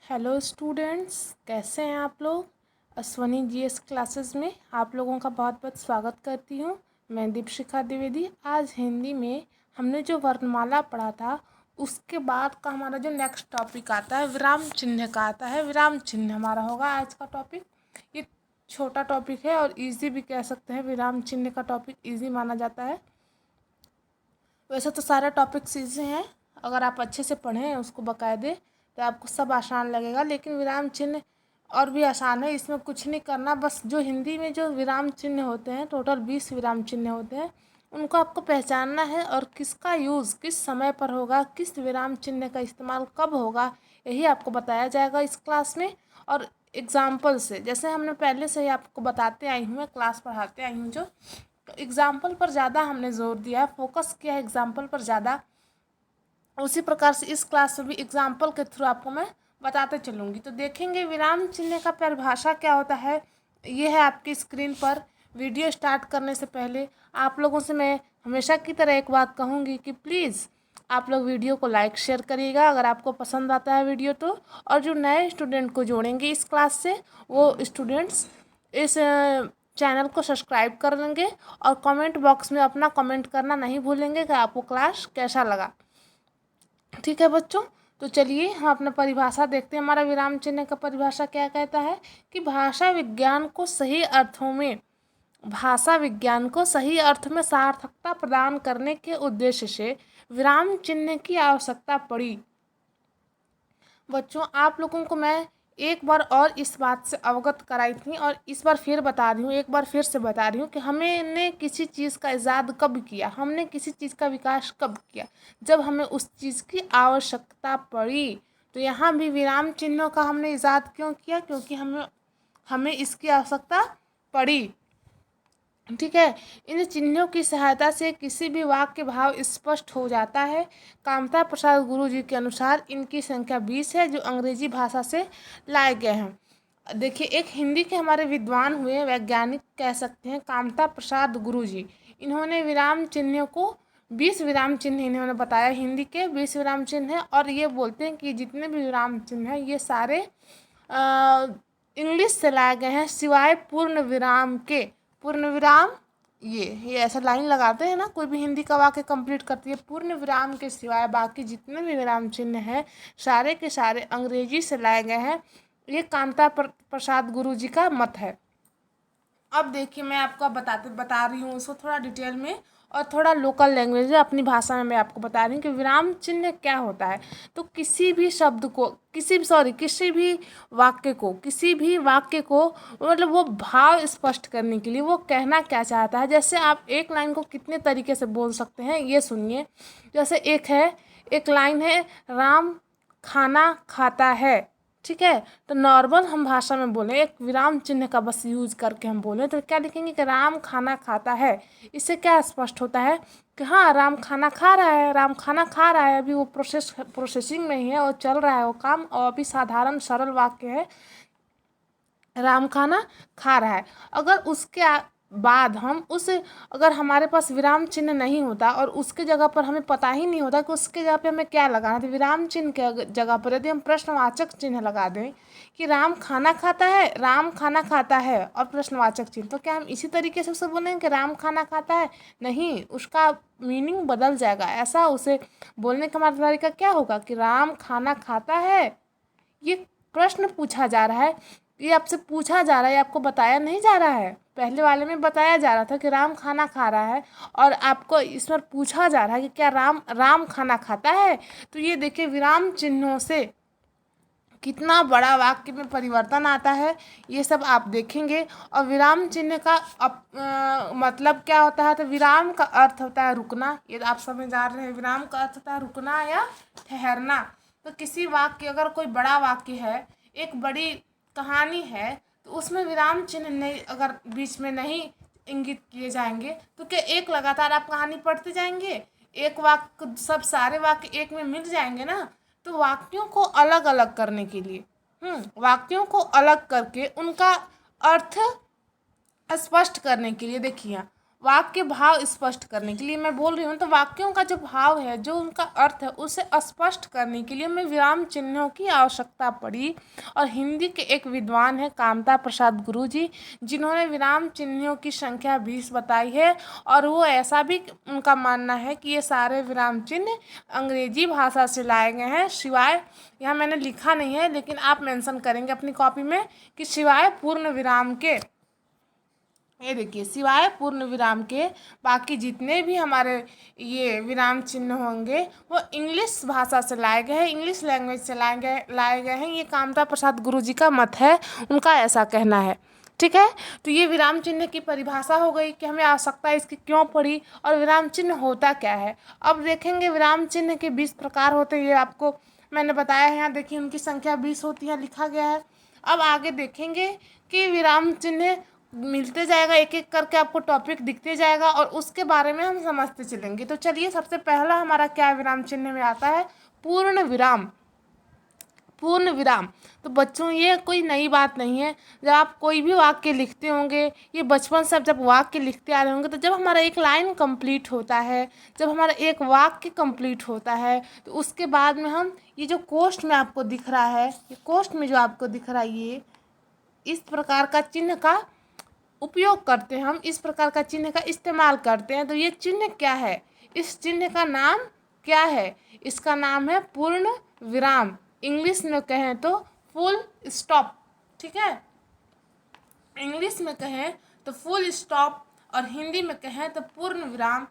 Hello students, कैसे हैं आप लोग। अश्वनी जीएस क्लासेस में आप लोगों का बहुत बहुत स्वागत करती हूँ। मैं दीपशिखा द्विवेदी। आज हिंदी में हमने जो वर्णमाला पढ़ा था उसके बाद का हमारा जो नेक्स्ट टॉपिक आता है विराम चिन्ह का आता है। विराम चिन्ह हमारा होगा आज का टॉपिक। ये छोटा टॉपिक है और इजी भी कह सकते हैं। विराम चिन्ह का टॉपिक इजी माना जाता है। वैसे तो सारे टॉपिक्स ईजी हैं, अगर आप अच्छे से पढ़ें उसको बाकायदे तो आपको सब आसान लगेगा। लेकिन विराम चिन्ह और भी आसान है, इसमें कुछ नहीं करना। बस जो हिंदी में जो विराम चिन्ह होते हैं, टोटल 20 विराम चिन्ह होते हैं, उनको आपको पहचानना है और किसका यूज़ किस समय पर होगा, किस विराम चिन्ह का इस्तेमाल कब होगा, यही आपको बताया जाएगा इस क्लास में। और एग्ज़ाम्पल से, जैसे हमने पहले से ही आपको बताते आई हूँ, मैं क्लास पढ़ाते आई हूँ, जो तो एग्ज़ाम्पल पर ज़्यादा हमने जोर दिया है, फोकस किया है एग्ज़ाम्पल पर ज़्यादा। उसी प्रकार से इस क्लास में भी एग्ज़ाम्पल के थ्रू आपको मैं बताते चलूँगी। तो देखेंगे विराम चिन्ह का परिभाषा क्या होता है। ये है आपकी स्क्रीन पर। वीडियो स्टार्ट करने से पहले आप लोगों से मैं हमेशा की तरह एक बात कहूँगी कि प्लीज़ आप लोग वीडियो को लाइक शेयर करिएगा अगर आपको पसंद आता है वीडियो तो। और जो नए स्टूडेंट को जोड़ेंगे इस क्लास से, वो स्टूडेंट्स इस चैनल को सब्सक्राइब कर लेंगे और कमेंट बॉक्स में अपना कमेंट करना नहीं भूलेंगे कि आपको क्लास कैसा लगा। ठीक है बच्चों, तो चलिए हम अपना परिभाषा देखते हैं। हमारा विराम चिन्ह का परिभाषा क्या कहता है कि भाषा विज्ञान को सही अर्थ में सार्थकता प्रदान करने के उद्देश्य से विराम चिन्ह की आवश्यकता पड़ी। बच्चों, आप लोगों को मैं एक बार और इस बात से अवगत कराई थी और इस बार फिर बता रही हूँ, एक बार फिर से बता रही हूँ कि हमने किसी चीज़ का इजाद कब किया, हमने किसी चीज़ का विकास कब किया, जब हमें उस चीज़ की आवश्यकता पड़ी। तो यहाँ भी विराम चिन्हों का हमने इजाद क्यों किया, क्योंकि हमें इसकी आवश्यकता पड़ी। ठीक है, इन चिन्हों की सहायता से किसी भी वाक्य भाव स्पष्ट हो जाता है। कामता प्रसाद गुरु जी के अनुसार इनकी संख्या 20 है, जो अंग्रेजी भाषा से लाए गए हैं। देखिए, एक हिंदी के हमारे विद्वान हुए, वैज्ञानिक कह सकते हैं, कामता प्रसाद गुरु जी। इन्होंने विराम चिन्हों को 20 विराम चिन्ह इन्होंने बताया, हिंदी के 20 विराम चिन्ह हैं। और ये बोलते हैं कि जितने भी विराम चिन्ह हैं ये सारे इंग्लिश से लाए गए हैं, सिवाय पूर्ण विराम के। पूर्ण विराम ये ऐसा लाइन लगाते हैं ना, कोई भी हिंदी का वाक्य कंप्लीट करती है, पूर्ण विराम के सिवाय बाकी जितने भी विराम चिन्ह हैं सारे के सारे अंग्रेजी से लाए गए हैं। ये कामता प्रसाद गुरु जी का मत है। अब देखिए, मैं आपको बता रही हूँ उसको थोड़ा डिटेल में और थोड़ा लोकल लैंग्वेज में, अपनी भाषा में मैं आपको बता रही हूँ कि विराम चिन्ह क्या होता है। तो किसी भी शब्द को, किसी भी वाक्य को मतलब वो भाव स्पष्ट करने के लिए वो कहना क्या चाहता है। जैसे आप एक लाइन को कितने तरीके से बोल सकते हैं ये सुनिए। जैसे एक लाइन है, राम खाना खाता है। ठीक है, तो नॉर्मल हम भाषा में बोलें, एक विराम चिन्ह का बस यूज करके हम बोलें तो क्या लिखेंगे कि राम खाना खाता है। इससे क्या स्पष्ट होता है कि हाँ, राम खाना खा रहा है, राम खाना खा रहा है। अभी वो प्रोसेसिंग में ही है और चल रहा है वो काम, और अभी साधारण सरल वाक्य है, राम खाना खा रहा है। अगर उसके बाद हम अगर हमारे पास विराम चिन्ह नहीं होता और उसके जगह पर हमें पता ही नहीं होता कि उसके जगह पे हमें क्या लगाना, तो विराम चिन्ह के जगह पर यदि हम प्रश्नवाचक चिन्ह लगा दें कि राम खाना खाता है और प्रश्नवाचक चिन्ह, तो क्या हम इसी तरीके से उसे बोलेंगे कि राम खाना खाता है? नहीं, उसका मीनिंग बदल जाएगा। ऐसा उसे बोलने का हमारा तरीका क्या होगा कि राम खाना खाता है। ये प्रश्न पूछा जा रहा है, ये आपसे पूछा जा रहा है, आपको बताया नहीं जा रहा है। पहले वाले में बताया जा रहा था कि राम खाना खा रहा है, और आपको इस पर पूछा जा रहा है कि क्या राम खाना खाता है। तो ये देखिए, विराम चिन्हों से कितना बड़ा वाक्य में परिवर्तन आता है, ये सब आप देखेंगे। और विराम चिन्ह का मतलब क्या होता है, तो विराम का अर्थ होता है रुकना। ये आप समझ आ रहे हैं, विराम का अर्थ होता है रुकना या ठहरना। तो किसी वाक्य, अगर कोई बड़ा वाक्य है, एक बड़ी कहानी है, तो उसमें विराम चिन्ह नहीं, अगर बीच में नहीं इंगित किए जाएंगे तो क्या एक लगातार आप कहानी पढ़ते जाएंगे, एक वाक्य, सब सारे वाक्य एक में मिल जाएंगे ना। तो वाक्यों को अलग अलग करने के लिए, वाक्यों को अलग करके उनका अर्थ स्पष्ट करने के लिए, देखिए वाक्य भाव स्पष्ट करने के लिए मैं बोल रही हूँ, तो वाक्यों का जो भाव है, जो उनका अर्थ है, उसे स्पष्ट करने के लिए हमें विराम चिन्हों की आवश्यकता पड़ी। और हिंदी के एक विद्वान है कामता प्रसाद गुरुजी, जिन्होंने विराम चिन्हों की संख्या 20 बताई है। और वो ऐसा भी उनका मानना है कि ये सारे विराम चिन्ह अंग्रेजी भाषा से लाए गए हैं, सिवाय, यहाँ मैंने लिखा नहीं है लेकिन आप मेंशन करेंगे अपनी कॉपी में कि सिवाय पूर्ण विराम के, ये देखिए, सिवाय पूर्ण विराम के बाकी जितने भी हमारे ये विराम चिन्ह होंगे वो इंग्लिश भाषा से लाए गए हैं, इंग्लिश लैंग्वेज से लाए गए हैं। ये कामता प्रसाद गुरुजी का मत है, उनका ऐसा कहना है। ठीक है, तो ये विराम चिन्ह की परिभाषा हो गई कि हमें आवश्यकता इसकी क्यों पड़ी और विराम चिन्ह होता क्या है। अब देखेंगे विराम चिन्ह के 20 प्रकार होते हैं, ये आपको मैंने बताया है। यहाँ देखिए उनकी संख्या 20 होती है, लिखा गया है। अब आगे देखेंगे कि विराम चिन्ह मिलते जाएगा, एक एक करके आपको टॉपिक दिखते जाएगा और उसके बारे में हम समझते चलेंगे। तो चलिए, सबसे पहला हमारा क्या विराम चिन्ह में आता है, पूर्ण विराम। पूर्ण विराम, तो बच्चों ये कोई नई बात नहीं है। जब आप कोई भी वाक्य लिखते होंगे, ये बचपन से जब वाक्य लिखते आ रहे होंगे, तो जब हमारा एक लाइन कंप्लीट होता है, जब हमारा एक वाक्य कंप्लीट होता है, तो उसके बाद में हम ये जो कोष्ठ में आपको दिख रहा है, ये कोष्ठ में जो आपको दिख रहा है, ये इस प्रकार का चिन्ह का उपयोग करते हैं, हम इस प्रकार का चिन्ह का इस्तेमाल करते हैं। तो ये चिन्ह क्या है, इस चिन्ह का नाम क्या है, इसका नाम है पूर्ण विराम। इंग्लिश में कहें तो फुल स्टॉप। ठीक है, इंग्लिश में कहें तो फुल स्टॉप और हिंदी में कहें तो पूर्ण विराम।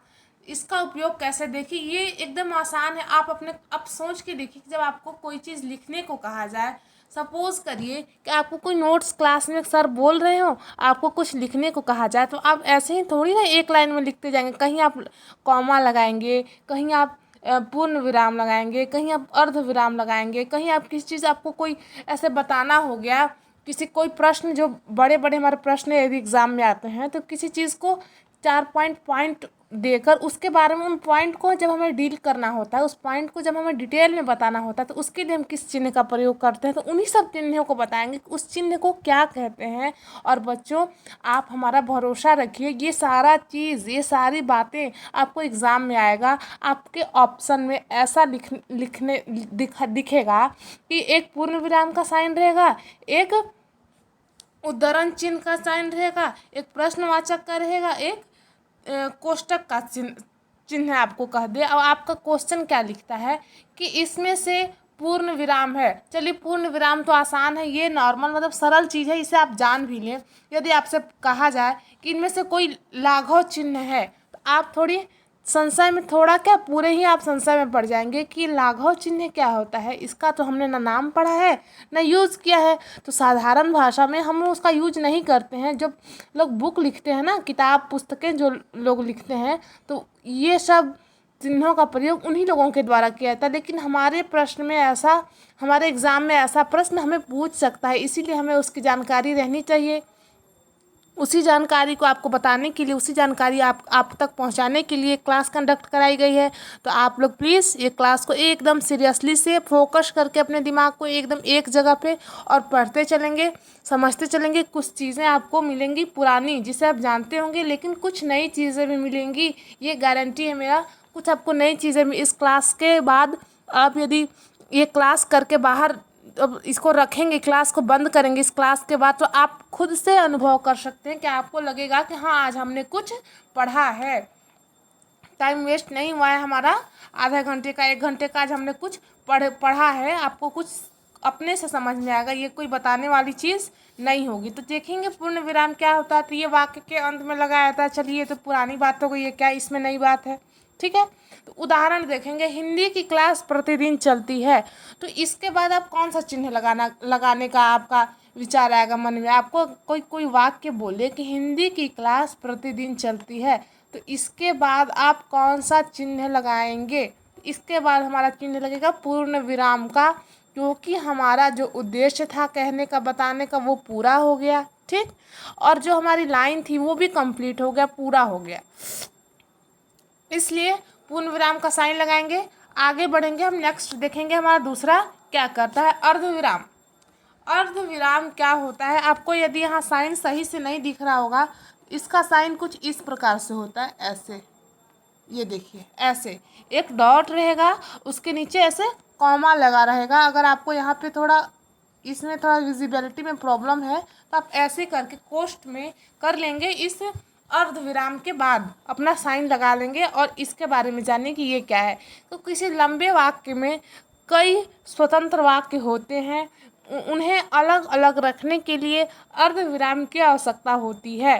इसका उपयोग कैसे, देखिए ये एकदम आसान है। आप सोच के देखिए कि जब आपको कोई चीज़ लिखने को कहा जाए, सपोज करिए कि आपको कोई नोट्स क्लास में सर बोल रहे हो, आपको कुछ लिखने को कहा जाए, तो आप ऐसे ही थोड़ी ना एक लाइन में लिखते जाएंगे। कहीं आप कॉमा लगाएंगे, कहीं आप पूर्ण विराम लगाएंगे, कहीं आप अर्ध विराम लगाएंगे, कहीं आप किसी चीज़, आपको कोई ऐसे बताना हो गया, किसी कोई प्रश्न, जो बड़े बड़े हमारे प्रश्न यदि एग्ज़ाम में आते हैं, तो किसी चीज़ को 4 पॉइंट देकर उसके बारे में, उन पॉइंट को जब हमें डील करना होता है, उस पॉइंट को जब हमें डिटेल में बताना होता है, तो उसके लिए हम किस चिन्ह का प्रयोग करते हैं, तो उन्हीं सब चिन्हों को बताएंगे कि उस चिन्ह को क्या कहते हैं। और बच्चों, आप हमारा भरोसा रखिए, ये सारा चीज़, ये सारी बातें आपको एग्ज़ाम में आएगा। आपके ऑप्शन में ऐसा दिखेगा कि एक पूर्ण विराम का साइन रहेगा, एक उद्धरण चिन्ह का साइन रहेगा, एक प्रश्नवाचक का रहेगा, एक कोष्टक का चिन्ह आपको कह दे। और आपका क्वेश्चन क्या लिखता है कि इसमें से पूर्ण विराम है। चलिए, पूर्ण विराम तो आसान है, ये नॉर्मल मतलब सरल चीज़ है, इसे आप जान भी लें। यदि आपसे कहा जाए कि इनमें से कोई लाघव चिन्ह है, तो आप थोड़ी संशय में, थोड़ा क्या पूरे ही आप संशय में पड़ जाएंगे कि लाघव चिन्ह क्या होता है। इसका तो हमने ना नाम पढ़ा है ना यूज़ किया है, तो साधारण भाषा में हम उसका यूज नहीं करते हैं। जब लोग बुक लिखते हैं ना, किताब पुस्तकें जो लोग लिखते हैं, तो ये सब चिन्हों का प्रयोग उन्हीं लोगों के द्वारा किया जाता है। लेकिन हमारे प्रश्न में ऐसा, हमारे एग्ज़ाम में ऐसा प्रश्न हमें पूछ सकता है, इसीलिए हमें उसकी जानकारी रहनी चाहिए। उसी जानकारी को आपको बताने के लिए, उसी जानकारी आप तक पहुंचाने के लिए क्लास कंडक्ट कराई गई है। तो आप लोग प्लीज़ ये क्लास को एकदम सीरियसली से फोकस करके अपने दिमाग को एकदम एक जगह पे और पढ़ते चलेंगे, समझते चलेंगे। कुछ चीज़ें आपको मिलेंगी पुरानी, जिसे आप जानते होंगे, लेकिन कुछ नई चीज़ें भी मिलेंगी, ये गारंटी है मेरा। कुछ आपको नई चीज़ें इस क्लास के बाद, आप यदि ये क्लास करके बाहर, अब इसको रखेंगे, क्लास को बंद करेंगे इस क्लास के बाद, तो आप खुद से अनुभव कर सकते हैं कि आपको लगेगा कि हाँ, आज हमने कुछ पढ़ा है, टाइम वेस्ट नहीं हुआ है हमारा। आधा घंटे का, 1 घंटे का आज हमने कुछ पढ़ा है। आपको कुछ अपने से समझ में आएगा, ये कोई बताने वाली चीज़ नहीं होगी। तो देखेंगे पूर्ण विराम क्या होता है। तो ये वाक्य के अंत में लगाया था। चलिए, तो पुरानी बात हो गई, ये क्या इसमें नई बात है। ठीक है, तो उदाहरण देखेंगे। हिंदी की क्लास प्रतिदिन चलती है, तो इसके बाद आप कौन सा चिन्ह लगाने का आपका विचार आएगा मन में। आपको कोई वाक्य बोले कि हिंदी की क्लास प्रतिदिन चलती है, तो इसके बाद आप कौन सा चिन्ह लगाएंगे। इसके बाद हमारा चिन्ह लगेगा पूर्ण विराम का, क्योंकि हमारा जो उद्देश्य था कहने का, बताने का, वो पूरा हो गया। ठीक, और जो हमारी लाइन थी वो भी कंप्लीट हो गया, पूरा हो गया। इसलिए पूर्ण विराम का साइन लगाएंगे। आगे बढ़ेंगे, हम नेक्स्ट देखेंगे हमारा दूसरा क्या करता है, अर्धविराम। अर्धविराम क्या होता है, आपको यदि यहाँ साइन सही से नहीं दिख रहा होगा, इसका साइन कुछ इस प्रकार से होता है, ऐसे, ये देखिए ऐसे एक डॉट रहेगा, उसके नीचे ऐसे कॉमा लगा रहेगा। अगर आपको यहाँ पे थोड़ा इसमें थोड़ा विजिबिलिटी में प्रॉब्लम है तो आप ऐसे करके कोष्ठ में कर लेंगे, इस अर्धविराम के बाद अपना साइन लगा लेंगे और इसके बारे में जानिए कि ये क्या है। तो किसी लंबे वाक्य में कई स्वतंत्र वाक्य होते हैं, उन्हें अलग अलग रखने के लिए अर्धविराम की आवश्यकता होती है।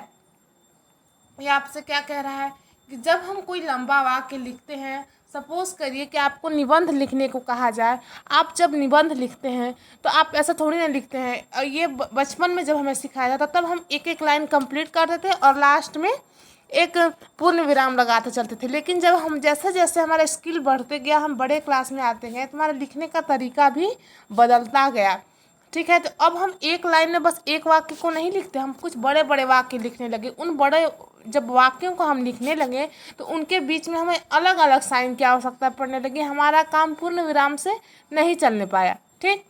ये आपसे क्या कह रहा है कि जब हम कोई लंबा वाक्य लिखते हैं, सपोज करिए कि आपको निबंध लिखने को कहा जाए, आप जब निबंध लिखते हैं तो आप ऐसा थोड़ी ना लिखते हैं। और ये बचपन में जब हमें सिखाया जाता तब हम एक एक लाइन कंप्लीट करते थे और लास्ट में एक पूर्ण विराम लगाते चलते थे। लेकिन जब हम जैसे जैसे हमारा स्किल बढ़ते गया, हम बड़े क्लास में आते गए, तो हमारे लिखने का तरीका भी बदलता गया। ठीक है, तो अब हम एक लाइन में बस एक वाक्य को नहीं लिखते, हम कुछ बड़े बड़े वाक्य लिखने लगे। उन बड़े जब वाक्यों को हम लिखने लगे तो उनके बीच में हमें अलग अलग साइन की आवश्यकता पड़ने लगी, हमारा काम पूर्ण विराम से नहीं चलने पाया। ठीक,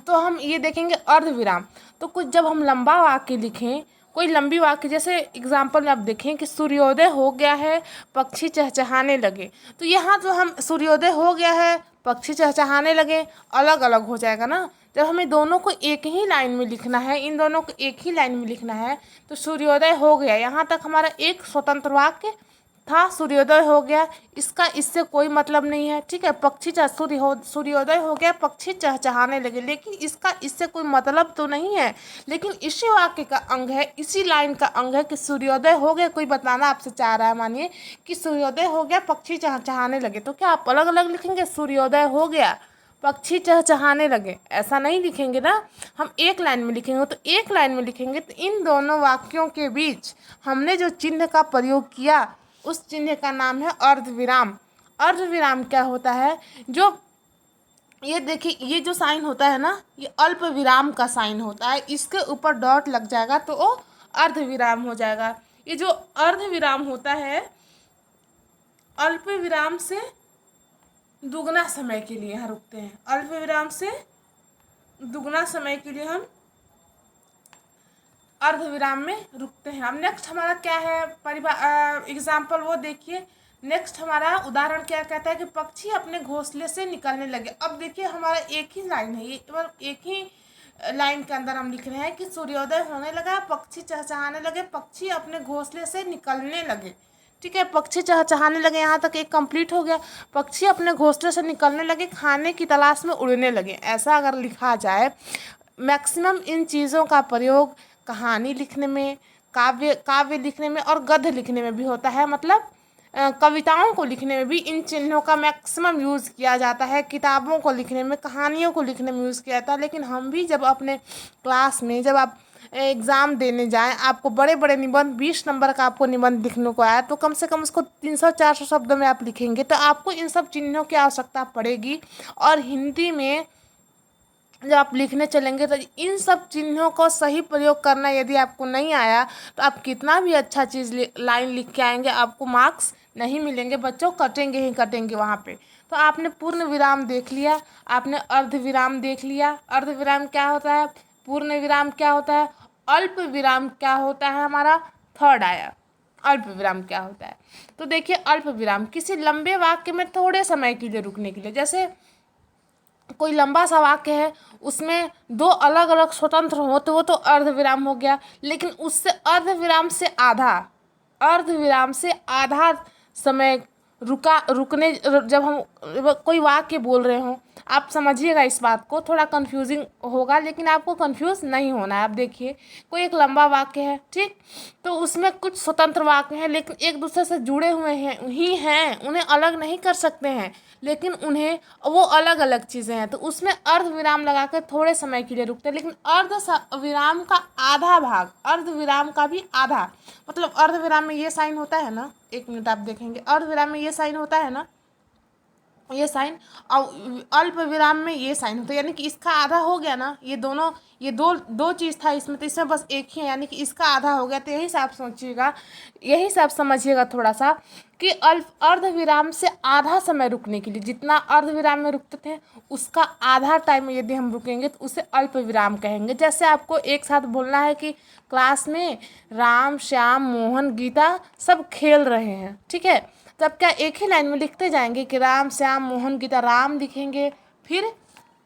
तो हम ये देखेंगे अर्धविराम। तो कुछ जब हम लंबा वाक्य लिखें, कोई लंबी वाक्य, जैसे एग्जाम्पल में आप देखें कि सूर्योदय हो गया है, पक्षी चहचहाने लगे, तो यहाँ जो हम सूर्योदय हो गया है, पक्षी चहचहाने लगे, अलग अलग हो जाएगा ना। जब हमें दोनों को एक ही लाइन में लिखना है, इन दोनों को एक ही लाइन में लिखना है, तो सूर्योदय हो गया, यहाँ तक हमारा एक स्वतंत्र वाक्य था, सूर्योदय हो गया, इसका इससे कोई मतलब नहीं है। ठीक है, सूर्योदय हो गया, पक्षी चहचहाने लगे, लेकिन इसका इससे कोई मतलब तो नहीं है, लेकिन इसी वाक्य का अंग है, इसी लाइन का अंग है कि सूर्योदय हो गया। कोई बताना आपसे चाह रहा है, मानिए कि सूर्योदय हो गया, पक्षी चहचहाने लगे, तो क्या आप अलग अलग लिखेंगे, सूर्योदय हो गया, पक्षी चहचहाने लगे, ऐसा नहीं लिखेंगे ना। हम एक लाइन में लिखेंगे, तो एक लाइन में लिखेंगे तो इन दोनों वाक्यों के बीच हमने जो चिन्ह का प्रयोग किया, उस चिन्ह का नाम है अर्धविराम। अर्धविराम क्या होता है, जो ये देखिए, ये जो साइन होता है ना, ये अल्प विराम का साइन होता है, इसके ऊपर डॉट लग जाएगा तो वो अर्धविराम हो जाएगा। ये जो अर्धविराम होता है, अल्प विराम से दुगना समय के लिए यहाँ रुकते हैं, अल्प विराम से दुगना समय के लिए हम अर्धविराम में रुकते हैं। अब नेक्स्ट हमारा क्या है, एग्जाम्पल वो देखिए। नेक्स्ट हमारा उदाहरण क्या कहता है कि पक्षी अपने घोंसले से निकलने लगे। अब देखिए हमारा एक ही लाइन है, ये एक ही लाइन के अंदर हम लिख रहे हैं कि सूर्योदय होने लगा, पक्षी चहचहाने लगे, पक्षी अपने घोंसले से निकलने लगे। ठीक है, पक्षी चहचहाने लगे, यहाँ तक एक कंप्लीट हो गया। पक्षी अपने घोंसले से निकलने लगे, खाने की तलाश में उड़ने लगे, ऐसा अगर लिखा जाए। मैक्सिमम इन चीज़ों का प्रयोग कहानी लिखने में, काव्य लिखने में और गद्य लिखने में भी होता है। मतलब कविताओं को लिखने में भी इन चिन्हों का मैक्सिमम यूज़ किया जाता है, किताबों को लिखने में, कहानियों को लिखने में यूज़ किया जाता है। लेकिन हम भी जब अपने क्लास में, जब आप एग्ज़ाम देने जाएं, आपको बड़े बड़े निबंध, 20 नंबर का आपको निबंध लिखने को आया, तो कम से कम उसको 300-400 शब्दों में आप लिखेंगे, तो आपको इन सब चिन्हों की आवश्यकता पड़ेगी। और हिंदी में जब आप लिखने चलेंगे तो इन सब चिन्हों को सही प्रयोग करना यदि आपको नहीं आया, तो आप कितना भी अच्छा चीज़ लाइन लिख के आएंगे, आपको मार्क्स नहीं मिलेंगे, बच्चों कटेंगे ही कटेंगे वहाँ पे। तो आपने पूर्ण विराम देख लिया, आपने अर्धविराम देख लिया। अर्धविराम क्या होता है, पूर्ण विराम क्या होता है, अल्प विराम क्या होता है, हमारा थर्ड आया। अल्प विराम क्या होता है, तो देखिए अल्प विराम किसी लंबे वाक्य में थोड़े समय के लिए रुकने के लिए, जैसे कोई लंबा सा वाक्य है, उसमें दो अलग अलग स्वतंत्र हो तो वो तो अर्धविराम हो गया। लेकिन उससे अर्धविराम से आधा समय रुकने, जब हम कोई वाक्य बोल रहे हों, आप समझिएगा इस बात को, थोड़ा कंफ्यूजिंग होगा लेकिन आपको कंफ्यूज नहीं होना है। आप देखिए, कोई एक लंबा वाक्य है, ठीक, तो उसमें कुछ स्वतंत्र वाक्य हैं लेकिन एक दूसरे से जुड़े हुए हैं, उन्हें अलग नहीं कर सकते हैं, लेकिन उन्हें वो अलग अलग चीज़ें हैं, तो उसमें अर्धविराम लगा कर थोड़े समय के लिए रुकते हैं। लेकिन अर्धविराम का आधा भाग, अर्धविराम का भी आधा, मतलब अर्धविराम में ये साइन होता है ना, एक मिनट आप देखेंगे, अर्धविराम में ये साइन होता है ना, ये साइन और अल्प विराम में ये साइन होता है, यानी कि इसका आधा हो गया ना, ये दोनों, ये दो दो चीज़ था इसमें, तो इसमें बस एक ही है, यानी कि इसका आधा हो गया। तो यही से आप सोचिएगा, यही से आप समझिएगा थोड़ा सा कि अल्प अर्ध विराम से आधा समय रुकने के लिए, जितना अर्ध विराम में रुकते थे उसका आधा टाइम यदि हम रुकेंगे तो उसे अल्प विराम कहेंगे। जैसे आपको एक साथ बोलना है कि क्लास में राम श्याम मोहन गीता सब खेल रहे हैं, ठीक है, तब क्या एक ही लाइन में लिखते जाएंगे कि राम श्याम मोहन गीता, राम लिखेंगे फिर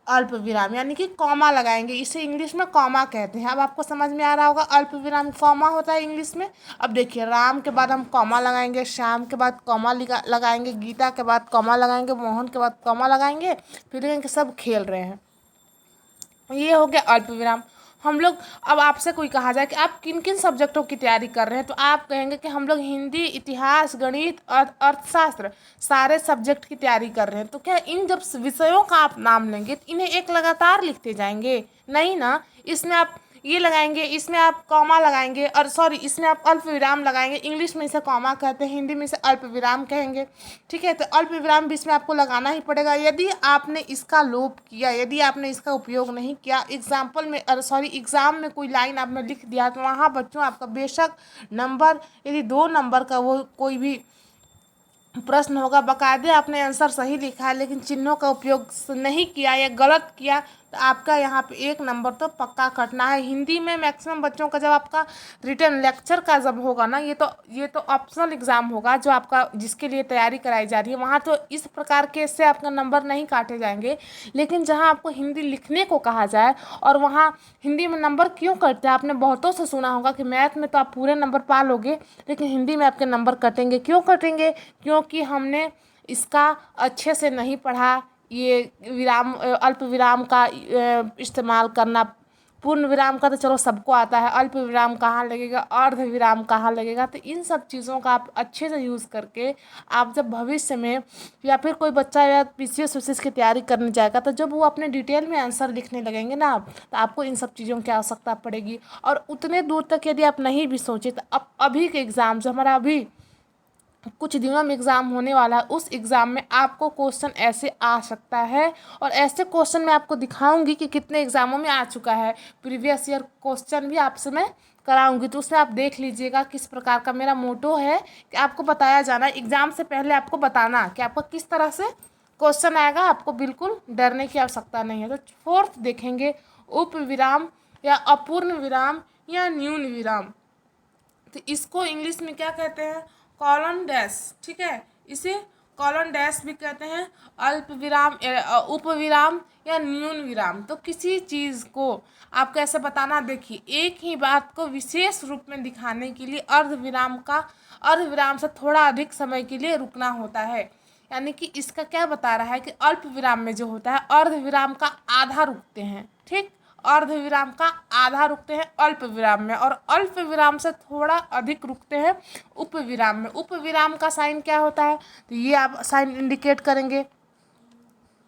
अल्प विराम यानी कि कॉमा लगाएंगे, इसे इंग्लिश में कॉमा कहते हैं। अब आपको समझ में आ रहा होगा अल्प विराम कॉमा होता है इंग्लिश में। अब देखिए, राम के बाद हम कॉमा लगाएंगे, श्याम के बाद कॉमा लगाएंगे, गीता के बाद कॉमा लगाएंगे, मोहन के बाद कॉमा लगाएंगे, फिर लिखेंगे सब खेल रहे हैं। ये हो गया अल्प विराम। हम लोग, अब आपसे कोई कहा जाए कि आप किन किन सब्जेक्टों की तैयारी कर रहे हैं, तो आप कहेंगे कि हम लोग हिंदी, इतिहास, गणित, अर्थशास्त्र सारे सब्जेक्ट की तैयारी कर रहे हैं। तो क्या इन जब विषयों का आप नाम लेंगे तो इन्हें एक लगातार लिखते जाएंगे? नहीं ना, इसमें आप ये लगाएंगे, इसमें आप कॉमा लगाएंगे, और सॉरी इसमें आप अल्प विराम लगाएंगे। इंग्लिश में इसे कॉमा कहते हैं, हिंदी में इसे अल्प विराम कहेंगे, ठीक है। तो अल्प विराम बीच में आपको लगाना ही पड़ेगा। यदि आपने इसका लोप किया, यदि आपने इसका उपयोग नहीं किया, एग्जाम्पल में सॉरी एग्ज़ाम में कोई लाइन आपने लिख दिया, तो वहाँ बच्चों आपका बेशक नंबर, यदि 2 नंबर का वो कोई भी प्रश्न होगा, बाकायदे आपने आंसर सही लिखा है लेकिन चिन्हों का उपयोग नहीं किया या गलत किया, तो आपका यहाँ पे 1 नंबर तो पक्का कटना है। हिंदी में मैक्सिमम बच्चों का जब आपका रिटर्न लेक्चर का जब होगा ना, ये तो ऑप्शनल एग्ज़ाम होगा जो आपका जिसके लिए तैयारी कराई जा रही है, वहाँ तो इस प्रकार के इससे आपका नंबर नहीं काटे जाएंगे। लेकिन जहाँ आपको हिंदी लिखने को कहा जाए, और वहाँ हिंदी में नंबर क्यों कटते हैं, आपने बहुतों से सुना होगा कि मैथ में तो आप पूरे नंबर पा लोगे लेकिन हिंदी में आपके नंबर कटेंगे। क्यों कटेंगे? क्योंकि हमने इसका अच्छे से नहीं पढ़ा, ये विराम अल्प विराम का इस्तेमाल करना। पूर्ण विराम का तो चलो सबको आता है, अल्प विराम कहाँ लगेगा, अर्ध विराम कहाँ लगेगा, तो इन सब चीज़ों का आप अच्छे से यूज़ करके आप जब भविष्य में या फिर कोई बच्चा या पीसीएस वीसीएस की तैयारी करने जाएगा, तो जब वो अपने डिटेल में आंसर लिखने लगेंगे ना, तो आपको इन सब चीज़ों की आवश्यकता पड़ेगी। और उतने दूर तक यदि आप नहीं भी सोचे, तो अब अभी के एग्ज़ाम जो हमारा अभी कुछ दिनों में एग्ज़ाम होने वाला है, उस एग्ज़ाम में आपको क्वेश्चन ऐसे आ सकता है, और ऐसे क्वेश्चन मैं आपको दिखाऊंगी कि कितने एग्ज़ामों में आ चुका है। प्रीवियस ईयर क्वेश्चन भी आपसे मैं कराऊंगी, तो उसमें आप देख लीजिएगा किस प्रकार का मेरा मोटो है कि आपको बताया जाना, एग्ज़ाम से पहले आपको बताना कि आपको किस तरह से क्वेश्चन आएगा। आपको बिल्कुल डरने की आवश्यकता नहीं है। तो 4th देखेंगे, उप विराम या अपूर्ण विराम या न्यून विराम। तो इसको इंग्लिश में क्या कहते हैं? कॉलन डैश, ठीक है, इसे कॉलन डैश भी कहते हैं, अल्प विराम, उप विराम या न्यून विराम। तो किसी चीज़ को आप कैसे बताना, देखिए, एक ही बात को विशेष रूप में दिखाने के लिए अर्ध विराम से थोड़ा अधिक समय के लिए रुकना होता है। यानी कि इसका क्या बता रहा है कि अल्प विराम में जो होता है अर्ध विराम का आधा रुकते हैं, ठीक, अर्ध विराम का आधा रुकते हैं अल्प विराम में, और अल्प विराम से थोड़ा अधिक रुकते हैं उप विराम में। उप विराम का साइन क्या होता है, तो ये आप साइन इंडिकेट करेंगे,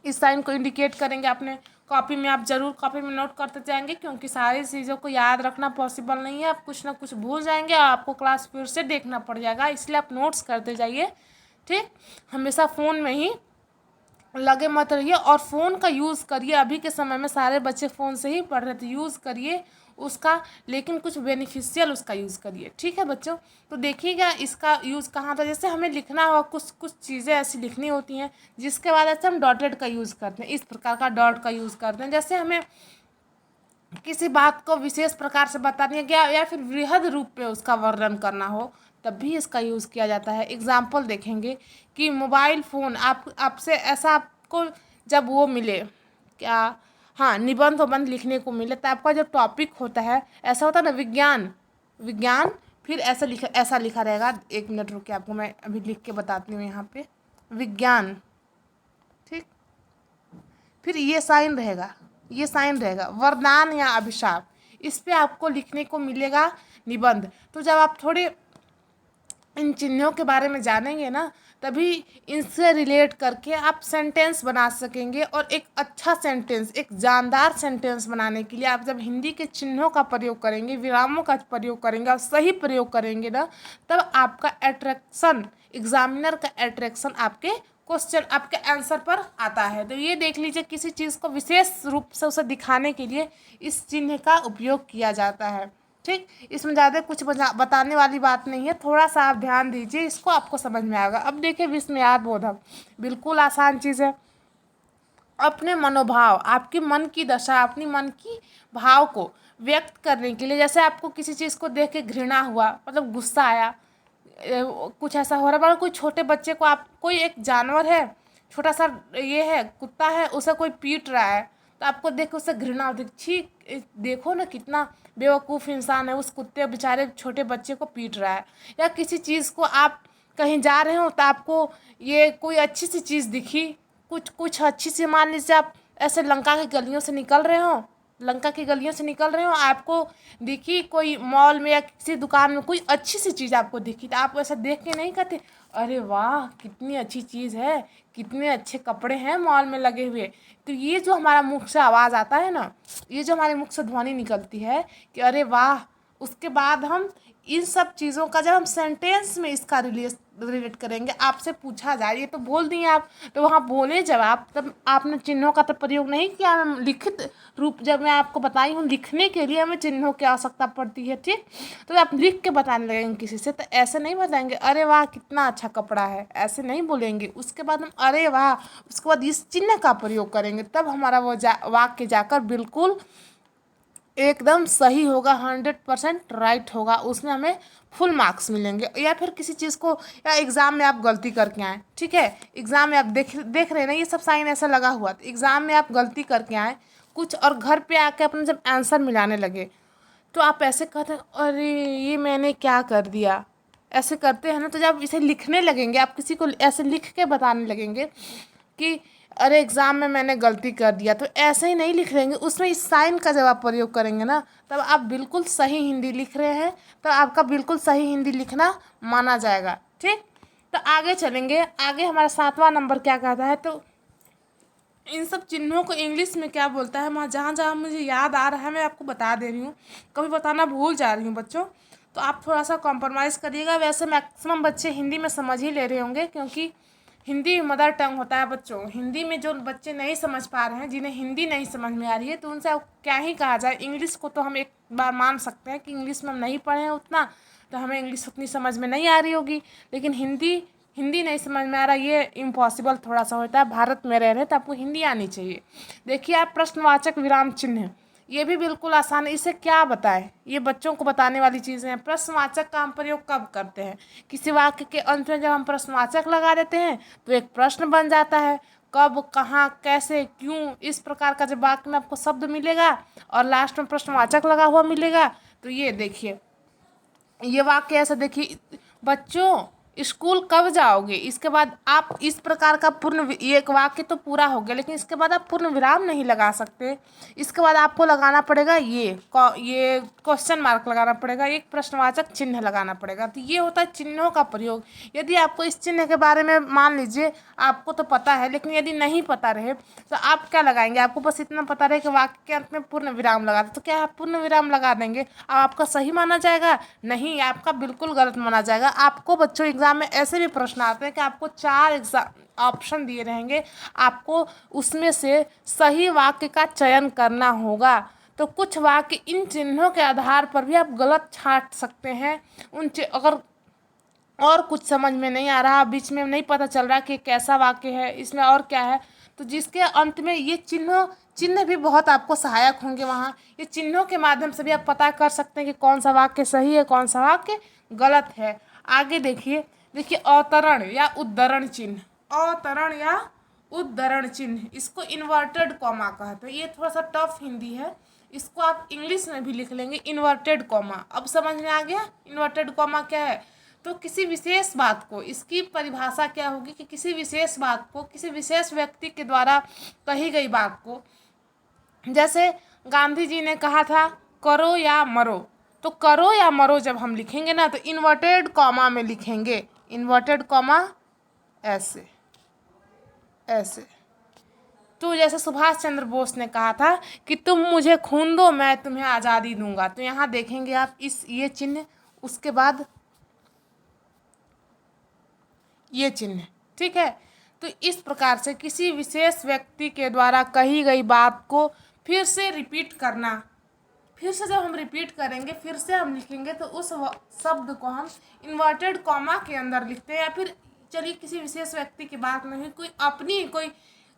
इस साइन को इंडिकेट करेंगे अपने कॉपी में। आप जरूर कॉपी में नोट करते जाएंगे, क्योंकि सारी चीज़ों को याद रखना पॉसिबल नहीं है, आप कुछ ना कुछ भूल जाएंगे और आपको क्लास फिर से देखना पड़ जाएगा, इसलिए आप नोट्स करते जाइए, ठीक। हमेशा फ़ोन में ही लगे मत रहिए, और फ़ोन का यूज़ करिए। अभी के समय में सारे बच्चे फ़ोन से ही पढ़ रहे थे, यूज़ करिए उसका, लेकिन कुछ बेनिफिशियल उसका यूज़ करिए, ठीक है बच्चों। तो देखिएगा इसका यूज़ कहाँ था, जैसे हमें लिखना हो, कुछ चीज़ें ऐसी लिखनी होती हैं जिसके बाद ऐसे हम डॉटेड का यूज़ करते हैं, इस प्रकार का डॉट का यूज़ करते हैं। जैसे हमें किसी बात को विशेष प्रकार से बतानी है क्या, या फिर वृहद रूप पे उसका वर्णन करना हो, तब भी इसका यूज़ किया जाता है। एग्जाम्पल देखेंगे कि मोबाइल फ़ोन आपसे ऐसा आपको जब वो मिले, क्या, हाँ, निबंध वबंध लिखने को मिले, तो आपका जो टॉपिक होता है ऐसा होता है ना, विज्ञान, फिर ऐसा लिखा रहेगा। 1 मिनट रुके, आपको मैं अभी लिख के बताती हूँ यहाँ पे, विज्ञान, ठीक, फिर ये साइन रहेगा वरदान या अभिशाप, इस पे आपको लिखने को मिलेगा निबंध। तो जब आप थोड़े इन चिन्हों के बारे में जानेंगे ना, तभी इनसे रिलेट करके आप सेंटेंस बना सकेंगे, और एक अच्छा सेंटेंस, एक जानदार सेंटेंस बनाने के लिए आप जब हिंदी के चिन्हों का प्रयोग करेंगे, विरामों का प्रयोग करेंगे और सही प्रयोग करेंगे ना, तब आपका एट्रैक्शन, एग्जामिनर का एट्रैक्शन आपके क्वेश्चन आपके आंसर पर आता है। तो ये देख लीजिए, किसी चीज़ को विशेष रूप से उसे दिखाने के लिए इस चिन्ह का उपयोग किया जाता है। ठीक, इसमें ज़्यादा कुछ बताने वाली बात नहीं है, थोड़ा सा आप ध्यान दीजिए, इसको आपको समझ में आएगा। अब देखिए विस्मयाद बोधक, बिल्कुल आसान चीज़ है। अपने मनोभाव, आपकी मन की दशा, अपनी मन की भाव को व्यक्त करने के लिए, जैसे आपको किसी चीज़ को देख के घृणा हुआ, मतलब गुस्सा आया, कुछ ऐसा हो रहा है, कोई छोटे बच्चे को, आप कोई एक जानवर है, छोटा सा ये है, कुत्ता है, उसे कोई पीट रहा है, तो आपको देख के उससे घृणा होती है, छी देखो ना कितना बेवकूफ़ इंसान है, उस कुत्ते बेचारे छोटे बच्चे को पीट रहा है। या किसी चीज़ को, आप कहीं जा रहे हो तो आपको ये कोई अच्छी सी चीज़ दिखी, कुछ कुछ अच्छी सी, मान लीजिए आप ऐसे लंका की गलियों से निकल रहे हो, लंका की गलियों से निकल रहे हो, आपको दिखी कोई मॉल में या किसी दुकान में कोई अच्छी सी चीज़ आपको दिखी, तो आप ऐसा देख के नहीं कहते अरे वाह कितनी अच्छी चीज़ है, कितने अच्छे कपड़े हैं मॉल में लगे हुए। तो ये जो हमारा मुख से आवाज़ आता है ना, ये जो हमारे मुख से ध्वनि निकलती है कि अरे वाह, उसके बाद हम इन सब चीज़ों का जब हम सेंटेंस में इसका रिलेट करेंगे, आपसे पूछा जाए, ये तो बोल दिए आप, तो वहाँ बोले जवाब, तब आपने चिन्हों का तो प्रयोग नहीं किया, हम लिखित रूप, जब मैं आपको बताई हूँ लिखने के लिए हमें चिन्हों की आवश्यकता पड़ती है। ठीक, तो आप लिख के बताने लगेंगे किसी से, तो ऐसे नहीं बताएंगे अरे वाह कितना अच्छा कपड़ा है, ऐसे नहीं बोलेंगे। उसके बाद हम अरे वाह, उसके बाद इस चिन्ह का प्रयोग करेंगे, तब हमारा वो वाक्य जाकर बिल्कुल एकदम सही होगा, 100% राइट होगा, उसमें हमें फुल मार्क्स मिलेंगे। या फिर किसी चीज़ को, या एग्ज़ाम में आप गलती करके आए, ठीक है, एग्ज़ाम में आप देख रहे हैं ना ये सब साइन ऐसा लगा हुआ, तो एग्ज़ाम में आप गलती करके आए कुछ, और घर पे आके अपने जब आंसर मिलाने लगे, तो आप ऐसे कहते हैं अरे ये मैंने क्या कर दिया, ऐसे करते हैं ना। तो जब इसे लिखने लगेंगे, आप किसी को ऐसे लिख के बताने लगेंगे कि अरे एग्ज़ाम में मैंने गलती कर दिया, तो ऐसे ही नहीं लिख लेंगे, उसमें इस साइन का जब आप प्रयोग करेंगे ना, तब आप बिल्कुल सही हिंदी लिख रहे हैं, तो आपका बिल्कुल सही हिंदी लिखना माना जाएगा। ठीक, तो आगे चलेंगे, आगे हमारा 7वां नंबर क्या कहता है, तो इन सब चिन्हों को इंग्लिश में क्या बोलता है, वहाँ जहाँ जहाँ मुझे याद आ रहा है मैं आपको बता दे रही हूँ, कभी बताना भूल जा रही हूँ बच्चों, तो आप थोड़ा सा कॉम्प्रोमाइज़ करिएगा। वैसे मैक्सिमम बच्चे हिंदी में समझ ही ले रहे होंगे, क्योंकि हिंदी मदर टंग होता है बच्चों। हिंदी में जो बच्चे नहीं समझ पा रहे हैं, जिन्हें हिंदी नहीं समझ में आ रही है, तो उनसे अब क्या ही कहा जाए। इंग्लिश को तो हम एक बार मान सकते हैं कि इंग्लिश में हम नहीं पढ़े हैं उतना, तो हमें इंग्लिश उतनी समझ में नहीं आ रही होगी, लेकिन हिंदी नहीं समझ में आ रहा, ये इम्पॉसिबल थोड़ा सा होता है। भारत में रह रहे तो आपको हिंदी आनी चाहिए। देखिए आप प्रश्नवाचक विराम चिन्ह, ये भी बिल्कुल आसान है, इसे क्या बताएं, ये बच्चों को बताने वाली चीज़ें हैं। प्रश्नवाचक का हम प्रयोग कब करते हैं, किसी वाक्य के अंत में जब हम प्रश्नवाचक लगा देते हैं तो एक प्रश्न बन जाता है, कब, कहाँ, कैसे, क्यों, इस प्रकार का जब वाक्य में आपको शब्द मिलेगा और लास्ट में प्रश्नवाचक लगा हुआ मिलेगा, तो ये देखिए ये वाक्य ऐसा, देखिए बच्चों स्कूल कब जाओगे, इसके बाद आप इस प्रकार का ये एक वाक्य तो पूरा हो गया, लेकिन इसके बाद आप पूर्ण विराम नहीं लगा सकते। इसके बाद आपको लगाना पड़ेगा ये क्वेश्चन मार्क लगाना पड़ेगा, एक प्रश्नवाचक चिन्ह लगाना पड़ेगा। तो ये होता है चिन्हों का प्रयोग। यदि आपको इस चिन्ह के बारे में मान लीजिए आपको तो पता है, लेकिन यदि नहीं पता रहे तो आप क्या लगाएंगे, आपको बस इतना पता रहे कि वाक्य के अंत में पूर्ण विराम लगा दे, तो क्या आप पूर्ण विराम लगा देंगे, अब आपका सही माना जाएगा? नहीं, आपका बिल्कुल गलत माना जाएगा। आपको बच्चों एग्जाम में ऐसे भी प्रश्न आते हैं कि आपको 4 ऑप्शन दिए रहेंगे, आपको उसमें से सही वाक्य का चयन करना होगा। तो कुछ वाक्य इन चिन्हों के आधार पर भी आप गलत छांट सकते हैं। अगर और कुछ समझ में नहीं आ रहा, बीच में नहीं पता चल रहा कि कैसा वाक्य है, इसमें और क्या है, तो जिसके अंत में ये चिन्ह भी बहुत आपको सहायक होंगे। वहाँ ये चिन्हों के माध्यम से भी आप पता कर सकते हैं कि कौन सा वाक्य सही है, कौन सा वाक्य गलत है। आगे देखिए अवतरण या उद्धरण चिन्ह, अवतरण या उद्धरण चिन्ह, इसको इन्वर्टेड कॉमा कहते हैं। ये थोड़ा सा टफ हिंदी है, इसको आप इंग्लिश में भी लिख लेंगे इन्वर्टेड कॉमा। अब समझ में आ गया इन्वर्टेड कॉमा क्या है? तो किसी विशेष बात को, इसकी परिभाषा क्या होगी कि किसी विशेष बात को, किसी विशेष व्यक्ति के द्वारा कही गई बात को, जैसे गांधी जी ने कहा था करो या मरो, तो करो या मरो जब हम लिखेंगे ना तो इन्वर्टेड कॉमा में लिखेंगे, इन्वर्टेड कॉमा ऐसे ऐसे। तो जैसे सुभाष चंद्र बोस ने कहा था कि तुम मुझे खून दो मैं तुम्हें आज़ादी दूंगा, तो यहाँ देखेंगे आप ये चिन्ह, उसके बाद ये चिन्ह, ठीक है। तो इस प्रकार से किसी विशेष व्यक्ति के द्वारा कही गई बात को फिर से रिपीट करना। फिर से जब हम रिपीट करेंगे, फिर से हम लिखेंगे, तो उस शब्द को हम इन्वर्टेड कॉमा के अंदर लिखते हैं। या फिर चलिए किसी विशेष व्यक्ति की बात नहीं, कोई अपनी कोई